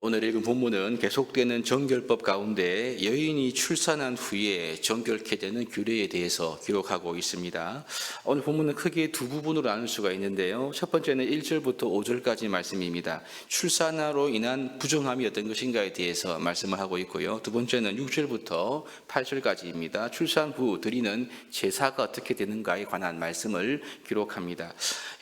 오늘 읽은 본문은 계속되는 정결법 가운데 여인이 출산한 후에 정결케 되는 규례에 대해서 기록하고 있습니다. 오늘 본문은 크게 두 부분으로 나눌 수가 있는데요. 첫 번째는 1절부터 5절까지 말씀입니다. 출산으로 인한 부정함이 어떤 것인가에 대해서 말씀을 하고 있고요. 두 번째는 6절부터 8절까지입니다. 출산 후 드리는 제사가 어떻게 되는가에 관한 말씀을 기록합니다.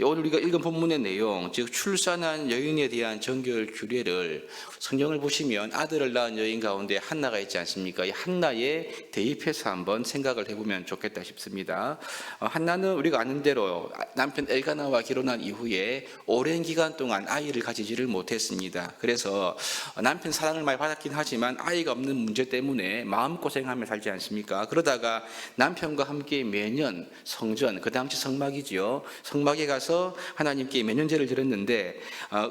오늘 우리가 읽은 본문의 내용, 즉 출산한 여인에 대한 정결 규례를 성경을 보시면 아들을 낳은 여인 가운데 한나가 있지 않습니까? 이 한나에 대입해서 한번 생각을 해보면 좋겠다 싶습니다. 한나는 우리가 아는 대로 남편 엘가나와 결혼한 이후에 오랜 기간 동안 아이를 가지지를 못했습니다. 그래서 남편 사랑을 많이 받았긴 하지만 아이가 없는 문제 때문에 마음고생하며 살지 않습니까? 그러다가 남편과 함께 매년 성전, 그 당시 성막이지요. 성막에 가서 하나님께 매년제를 드렸는데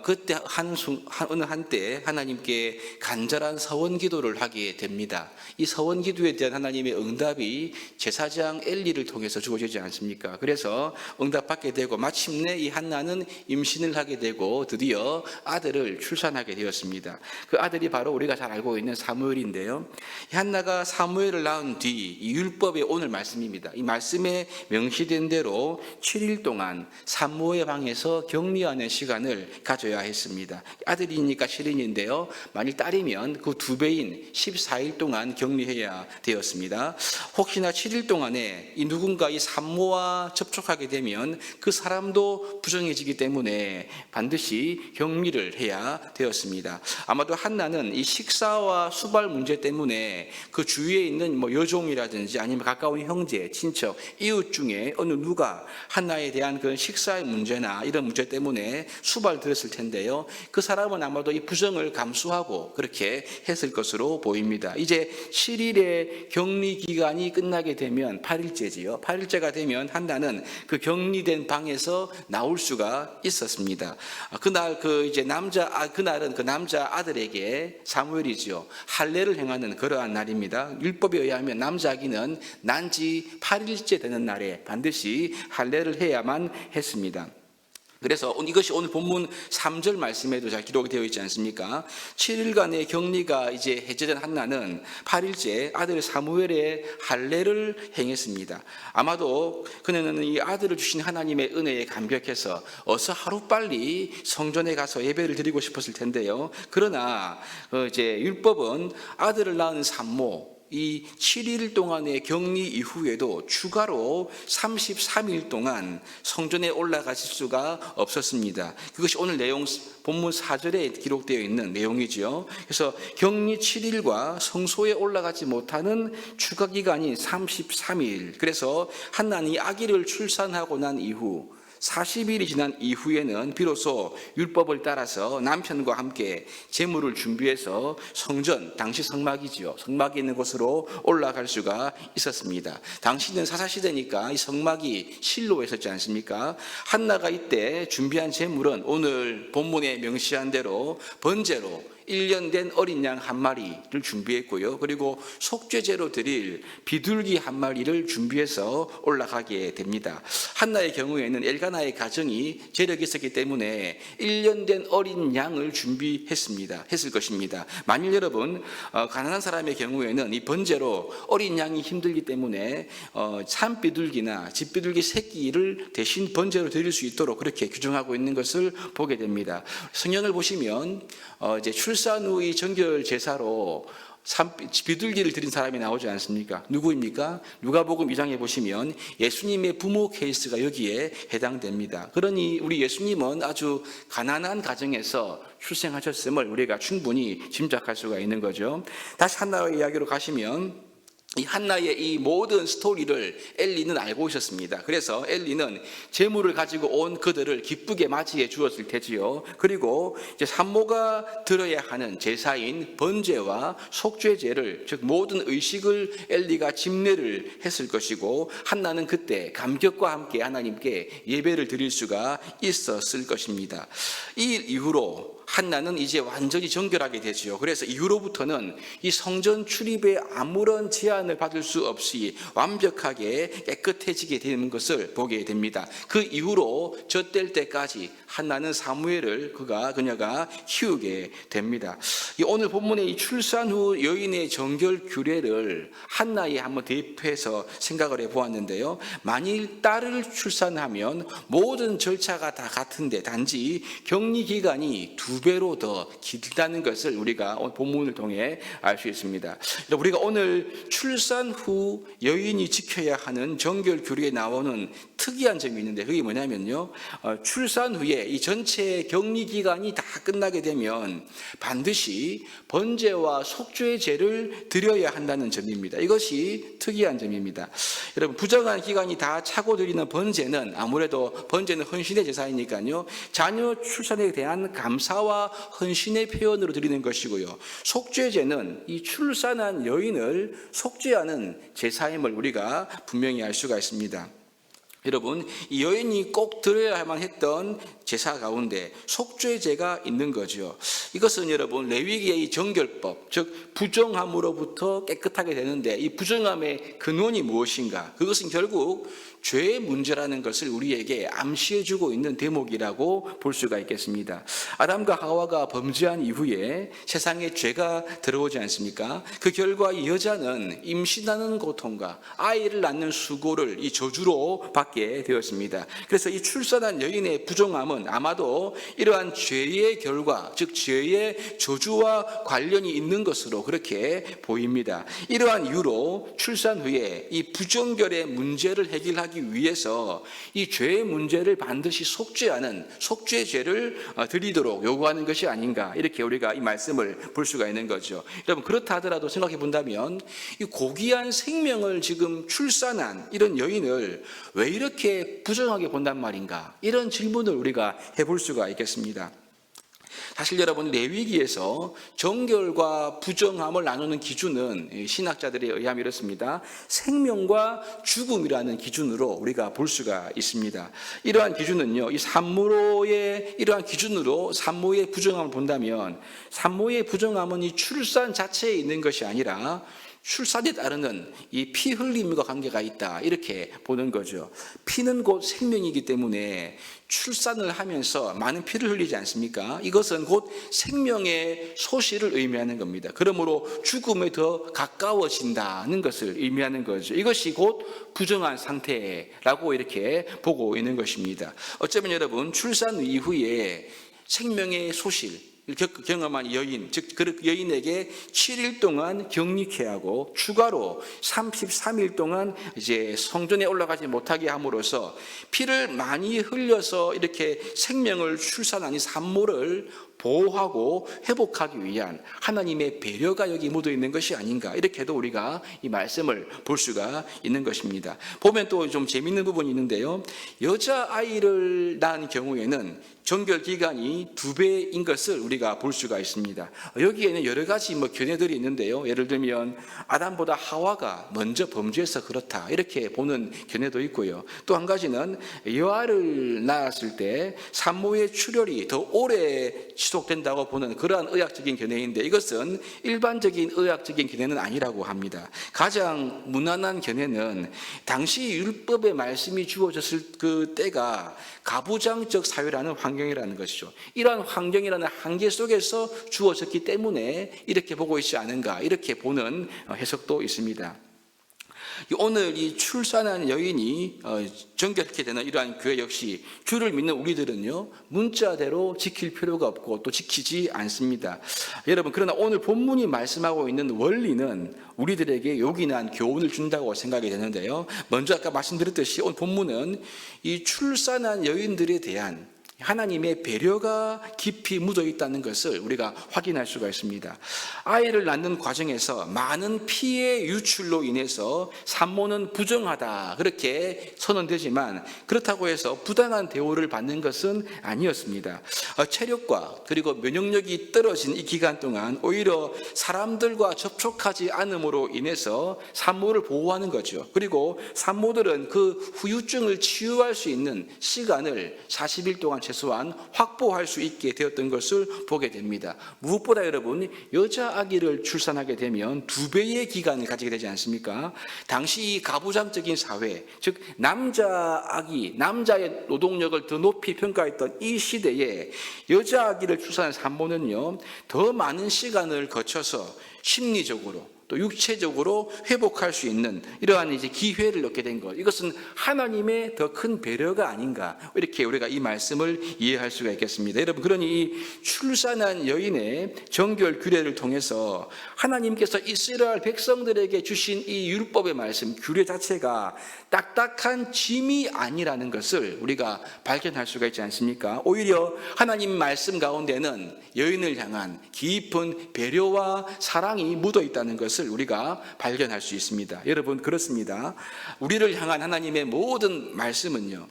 그때 어느 한때 하나님께 간절한 서원 기도를 하게 됩니다. 이 서원 기도에 대한 하나님의 응답이 제사장 엘리를 통해서 주어지지 않습니까? 그래서 응답받게 되고 마침내 이 한나는 임신을 하게 되고 드디어 아들을 출산하게 되었습니다. 그 아들이 바로 우리가 잘 알고 있는 사무엘인데요. 이 한나가 사무엘을 낳은 뒤 이 율법의 오늘 말씀입니다. 이 말씀에 명시된 대로 7일 동안 사무의 방에서 격리하는 시간을 가져야 했습니다. 아들이니까 7일인데요. 만일 딸이면 그 2배인 14일 동안 격리해야 되었습니다. 혹시나 7일 동안에 이 누군가 이 산모와 접촉하게 되면 그 사람도 부정해지기 때문에 반드시 격리를 해야 되었습니다. 아마도 한나는 이 식사와 수발 문제 때문에 그 주위에 있는 여종이라든지 아니면 가까운 형제, 친척, 이웃 중에 어느 누가 한나에 대한 그 식사의 문제나 이런 문제 때문에 수발 들었을 텐데요. 그 사람은 아마도 이 부정을 감수하고 그렇게 했을 것으로 보입니다. 이제 7일의 격리 기간이 끝나게 되면 8일째지요. 8일째가 되면 한나는 그 격리된 방에서 나올 수가 있었습니다. 그날 그날은 그 남자 아들에게 사무엘이지요. 할례를 행하는 그러한 날입니다. 율법에 의하면 남자 아기는 난지 8일째 되는 날에 반드시 할례를 해야만 했습니다. 그래서 이것이 오늘 본문 3절 말씀에도 잘 기록이 되어 있지 않습니까? 7일간의 격리가 이제 해제된 한나는 8일째 아들 사무엘의 할례를 행했습니다. 아마도 그녀는 이 아들을 주신 하나님의 은혜에 감격해서 어서 하루빨리 성전에 가서 예배를 드리고 싶었을 텐데요. 그러나 이제 율법은 아들을 낳은 산모 이 7일 동안의 격리 이후에도 추가로 33일 동안 성전에 올라가실 수가 없었습니다. 그것이 오늘 내용 본문 4절에 기록되어 있는 내용이죠. 그래서 격리 7일과 성소에 올라가지 못하는 추가 기간이 33일. 그래서 한나는 이 아기를 출산하고 난 이후 40일이 지난 이후에는 비로소 율법을 따라서 남편과 함께 제물을 준비해서 성전, 당시 성막이지요. 성막이 있는 곳으로 올라갈 수가 있었습니다. 당시는 사사시대니까 이 성막이 실로에 있었지 않습니까? 한나가 이때 준비한 제물은 오늘 본문에 명시한 대로 번제로 1년 된 어린 양 한 마리를 준비했고요. 그리고 속죄제로 드릴 비둘기 한 마리를 준비해서 올라가게 됩니다. 한나의 경우에는 엘가나의 가정이 재력이 있었기 때문에 1년 된 어린 양을 했을 것입니다. 만일 여러분 가난한 사람의 경우에는 이 번제로 어린 양이 힘들기 때문에 산비둘기나 집비둘기 새끼를 대신 번제로 드릴 수 있도록 그렇게 규정하고 있는 것을 보게 됩니다. 성경을 보시면 이제 출산 후 이 정결 제사로 비둘기를 드린 사람이 나오지 않습니까? 누구입니까? 누가복음 2장에 보시면 예수님의 부모 케이스가 여기에 해당됩니다. 그러니 우리 예수님은 아주 가난한 가정에서 출생하셨음을 우리가 충분히 짐작할 수가 있는 거죠. 다시 한나의 이야기로 가시면 이 한나의 이 모든 스토리를 엘리는 알고 있었습니다. 그래서 엘리는 제물을 가지고 온 그들을 기쁘게 맞이해 주었을 테지요. 그리고 이제 산모가 들어야 하는 제사인 번제와 속죄제를, 즉 모든 의식을 엘리가 집례를 했을 것이고, 한나는 그때 감격과 함께 하나님께 예배를 드릴 수가 있었을 것입니다. 이 이후로 한나는 이제 완전히 정결하게 되지요. 그래서 이후로부터는 이 성전 출입에 아무런 제한을 받을 수 없이 완벽하게 깨끗해지게 되는 것을 보게 됩니다. 그 이후로 젖될 때까지 한나는 사무엘을 그녀가 키우게 됩니다. 오늘 본문의 이 출산 후 여인의 정결 규례를 한나에 한번 대입해서 생각을 해보았는데요. 만일 딸을 출산하면 모든 절차가 다 같은데 단지 격리 기간이 2배로 더 길다는 것을 우리가 본문을 통해 알 수 있습니다. 우리가 오늘 출산 후 여인이 지켜야 하는 정결 규례에 나오는 특이한 점이 있는데 그게 뭐냐면요. 출산 후에 이 전체 격리 기간이 다 끝나게 되면 반드시 번제와 속죄의 제를 드려야 한다는 점입니다. 이것이 특이한 점입니다. 여러분, 부정한 기간이 다 차고 드리는 번제는 아무래도 번제는 헌신의 제사이니까요. 자녀 출산에 대한 감사와 헌신의 표현으로 드리는 것이고요. 속죄제는 이 출산한 여인을 속죄하는 제사임을 우리가 분명히 알 수가 있습니다. 여러분, 이 여인이 꼭 드려야만 했던 제사 가운데 속죄제가 있는 거죠. 이것은 여러분 레위기의 이 정결법, 즉 부정함으로부터 깨끗하게 되는데 이 부정함의 근원이 무엇인가? 그것은 결국 죄의 문제라는 것을 우리에게 암시해주고 있는 대목이라고 볼 수가 있겠습니다. 아담과 하와가 범죄한 이후에 세상에 죄가 들어오지 않습니까? 그 결과 이 여자는 임신하는 고통과 아이를 낳는 수고를 이 저주로 받게 되었습니다. 그래서 이 출산한 여인의 부정함은 아마도 이러한 죄의 결과, 즉 죄의 저주와 관련이 있는 것으로 그렇게 보입니다. 이러한 이유로 출산 후에 이 부정결의 문제를 해결하기 위해서 이 죄의 문제를 반드시 속죄하는 속죄죄를 드리도록 요구하는 것이 아닌가, 이렇게 우리가 이 말씀을 볼 수가 있는 거죠. 여러분, 그렇다 하더라도 생각해 본다면 이 고귀한 생명을 지금 출산한 이런 여인을 왜 이렇게 부정하게 본단 말인가, 이런 질문을 우리가 해볼 수가 있겠습니다. 사실 여러분, 레위기에서 정결과 부정함을 나누는 기준은 신학자들에 의하면 이렇습니다. 생명과 죽음이라는 기준으로 우리가 볼 수가 있습니다. 이러한 기준은요, 이 산모의 이러한 기준으로 산모의 부정함을 본다면 산모의 부정함은 이 출산 자체에 있는 것이 아니라 출산에 따르는 이 피 흘림과 관계가 있다, 이렇게 보는 거죠. 피는 곧 생명이기 때문에 출산을 하면서 많은 피를 흘리지 않습니까? 이것은 곧 생명의 소실을 의미하는 겁니다. 그러므로 죽음에 더 가까워진다는 것을 의미하는 거죠. 이것이 곧 부정한 상태라고 이렇게 보고 있는 것입니다. 어쩌면 여러분, 출산 이후에 생명의 소실 경험한 여인, 즉 그 여인에게 7일 동안 격리케 하고 추가로 33일 동안 이제 성전에 올라가지 못하게 함으로써 피를 많이 흘려서 이렇게 생명을 출산한 이 산모를 보호하고 회복하기 위한 하나님의 배려가 여기 묻어 있는 것이 아닌가, 이렇게도 우리가 이 말씀을 볼 수가 있는 것입니다. 보면 또 좀 재미있는 부분이 있는데요. 여자아이를 낳은 경우에는 정결 기간이 2배인 것을 우리가 볼 수가 있습니다. 여기에는 여러 가지 견해들이 있는데요. 예를 들면 아담보다 하와가 먼저 범죄해서 그렇다, 이렇게 보는 견해도 있고요. 또 한 가지는 여아를 낳았을 때 산모의 출혈이 더 오래 지속된다고 보는 그러한 의학적인 견해인데, 이것은 일반적인 의학적인 견해는 아니라고 합니다. 가장 무난한 견해는 당시 율법의 말씀이 주어졌을 그 때가 가부장적 사회라는 환경이라는 것이죠. 이러한 환경이라는 한계 속에서 주어졌기 때문에 이렇게 보고 있지 않은가, 이렇게 보는 해석도 있습니다. 오늘 이 출산한 여인이 정결케 되는 이러한 교회 역시 주를 믿는 우리들은요, 문자대로 지킬 필요가 없고 또 지키지 않습니다. 여러분, 그러나 오늘 본문이 말씀하고 있는 원리는 우리들에게 요긴한 교훈을 준다고 생각이 되는데요. 먼저 아까 말씀드렸듯이 오늘 본문은 이 출산한 여인들에 대한 하나님의 배려가 깊이 묻어 있다는 것을 우리가 확인할 수가 있습니다. 아이를 낳는 과정에서 많은 피해 유출로 인해서 산모는 부정하다, 그렇게 선언되지만 그렇다고 해서 부당한 대우를 받는 것은 아니었습니다. 체력과 그리고 면역력이 떨어진 이 기간 동안 오히려 사람들과 접촉하지 않음으로 인해서 산모를 보호하는 거죠. 그리고 산모들은 그 후유증을 치유할 수 있는 시간을 40일 동안 최소한 확보할 수 있게 되었던 것을 보게 됩니다. 무엇보다 여러분, 여자 아기를 출산하게 되면 2배의 기간을 가지게 되지 않습니까? 당시 이 가부장적인 사회, 즉 남자 아기, 남자의 노동력을 더 높이 평가했던 이 시대에 여자 아기를 출산한 산모는요, 더 많은 시간을 거쳐서 심리적으로 또 육체적으로 회복할 수 있는 이러한 이제 기회를 얻게 된 것. 이것은 하나님의 더 큰 배려가 아닌가. 이렇게 우리가 이 말씀을 이해할 수가 있겠습니다. 여러분, 그러니 이 출산한 여인의 정결 규례를 통해서 하나님께서 이스라엘 백성들에게 주신 이 율법의 말씀, 규례 자체가 딱딱한 짐이 아니라는 것을 우리가 발견할 수가 있지 않습니까? 오히려 하나님 말씀 가운데는 여인을 향한 깊은 배려와 사랑이 묻어 있다는 것을 우리가 발견할 수 있습니다. 여러분, 그렇습니다. 우리를 향한 하나님의 모든 말씀은요,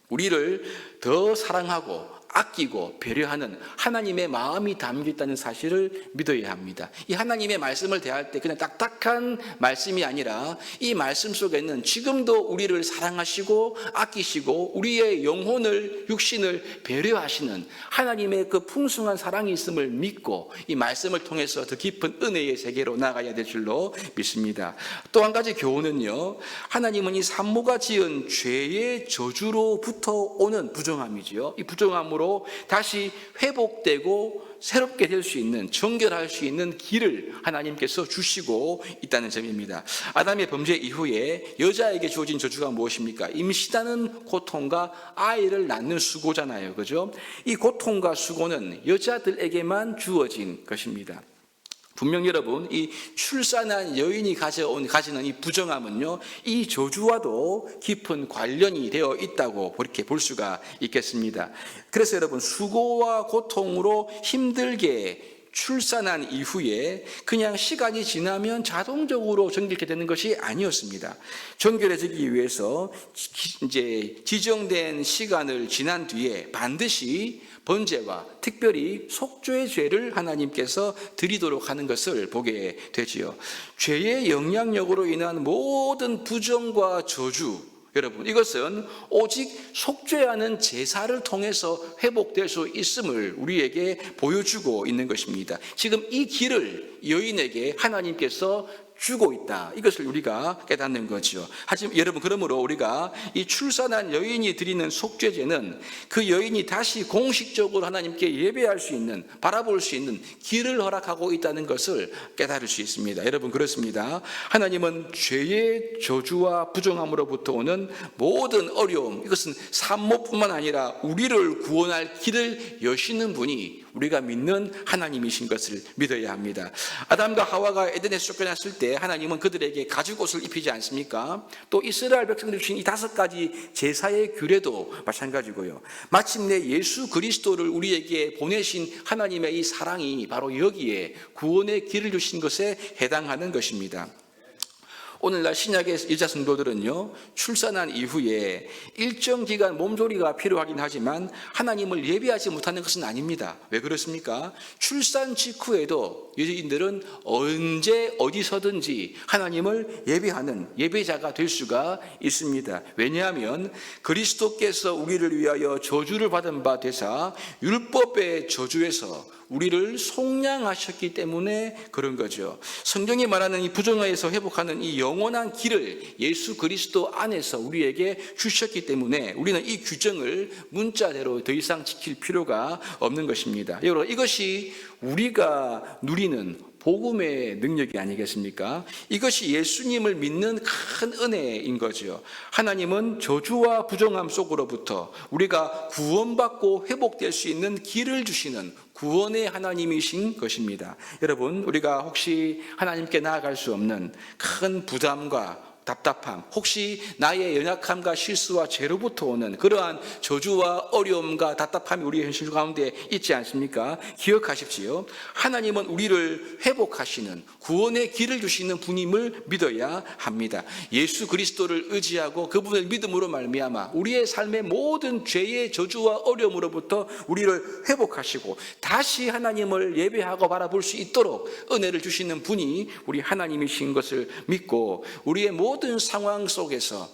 우리를 더 사랑하고 아끼고 배려하는 하나님의 마음이 담겨 있다는 사실을 믿어야 합니다. 이 하나님의 말씀을 대할 때 그냥 딱딱한 말씀이 아니라 이 말씀 속에는 지금도 우리를 사랑하시고 아끼시고 우리의 영혼을, 육신을 배려하시는 하나님의 그 풍성한 사랑이 있음을 믿고 이 말씀을 통해서 더 깊은 은혜의 세계로 나아가야 될 줄로 믿습니다. 또 한 가지 교훈은요, 하나님은 이 산모가 지은 죄의 저주로부터 오는 부정함이지요. 이 부정함으로 다시 회복되고 새롭게 될 수 있는, 정결할 수 있는 길을 하나님께서 주시고 있다는 점입니다. 아담의 범죄 이후에 여자에게 주어진 저주가 무엇입니까? 임신하는 고통과 아이를 낳는 수고잖아요. 그죠? 이 고통과 수고는 여자들에게만 주어진 것입니다. 분명 여러분, 이 출산한 여인이 가지는 이 부정함은요, 이 저주와도 깊은 관련이 되어 있다고 그렇게 볼 수가 있겠습니다. 그래서 여러분, 수고와 고통으로 힘들게 출산한 이후에 그냥 시간이 지나면 자동적으로 정결케 되는 것이 아니었습니다. 정결해지기 위해서 이제 지정된 시간을 지난 뒤에 반드시 번제와 특별히 속죄의 죄를 하나님께서 드리도록 하는 것을 보게 되지요. 죄의 영향력으로 인한 모든 부정과 저주, 여러분, 이것은 오직 속죄하는 제사를 통해서 회복될 수 있음을 우리에게 보여주고 있는 것입니다. 지금 이 길을 여인에게 하나님께서 주고 있다. 이것을 우리가 깨닫는 거죠. 하지만 여러분, 그러므로 우리가 이 출산한 여인이 드리는 속죄제는 그 여인이 다시 공식적으로 하나님께 예배할 수 있는, 바라볼 수 있는 길을 허락하고 있다는 것을 깨달을 수 있습니다. 여러분, 그렇습니다. 하나님은 죄의 저주와 부정함으로부터 오는 모든 어려움, 이것은 산모뿐만 아니라 우리를 구원할 길을 여시는 분이 우리가 믿는 하나님이신 것을 믿어야 합니다. 아담과 하와가 에덴에서 쫓겨났을 때 하나님은 그들에게 가죽옷을 입히지 않습니까? 또 이스라엘 백성들이 주신 이 5가지 제사의 규례도 마찬가지고요. 마침내 예수 그리스도를 우리에게 보내신 하나님의 이 사랑이 바로 여기에 구원의 길을 주신 것에 해당하는 것입니다. 오늘날 신약의 여자 성도들은요, 출산한 이후에 일정 기간 몸조리가 필요하긴 하지만 하나님을 예배하지 못하는 것은 아닙니다. 왜 그렇습니까? 출산 직후에도 여인들은 언제 어디서든지 하나님을 예배하는 예배자가 될 수가 있습니다. 왜냐하면 그리스도께서 우리를 위하여 저주를 받은 바 되사 율법의 저주에서 우리를 속량하셨기 때문에 그런 거죠. 성경이 말하는 이 부정에서 회복하는 이 영원한 길을 예수 그리스도 안에서 우리에게 주셨기 때문에 우리는 이 규정을 문자대로 더 이상 지킬 필요가 없는 것입니다. 여러분, 이것이 우리가 누리는 복음의 능력이 아니겠습니까? 이것이 예수님을 믿는 큰 은혜인 거죠. 하나님은 저주와 부정함 속으로부터 우리가 구원받고 회복될 수 있는 길을 주시는 구원의 하나님이신 것입니다. 여러분, 우리가 혹시 하나님께 나아갈 수 없는 큰 부담과 답답함, 혹시 나의 연약함과 실수와 죄로부터 오는 그러한 저주와 어려움과 답답함이 우리의 현실 가운데 있지 않습니까? 기억하십시오. 하나님은 우리를 회복하시는 구원의 길을 주시는 분임을 믿어야 합니다. 예수 그리스도를 의지하고 그분을 믿음으로 말미암아 우리의 삶의 모든 죄의 저주와 어려움으로부터 우리를 회복하시고 다시 하나님을 예배하고 바라볼 수 있도록 은혜를 주시는 분이 우리 하나님이신 것을 믿고 우리의 모든 상황 속에서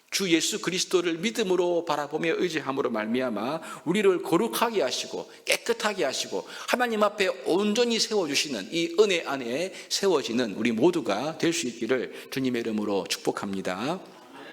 주 예수 그리스도를 믿음으로 바라보며 의지함으로 말미암아 우리를 거룩하게 하시고 깨끗하게 하시고 하나님 앞에 온전히 세워주시는 이 은혜 안에 세워지는 우리 모두가 될 수 있기를 주님의 이름으로 축복합니다.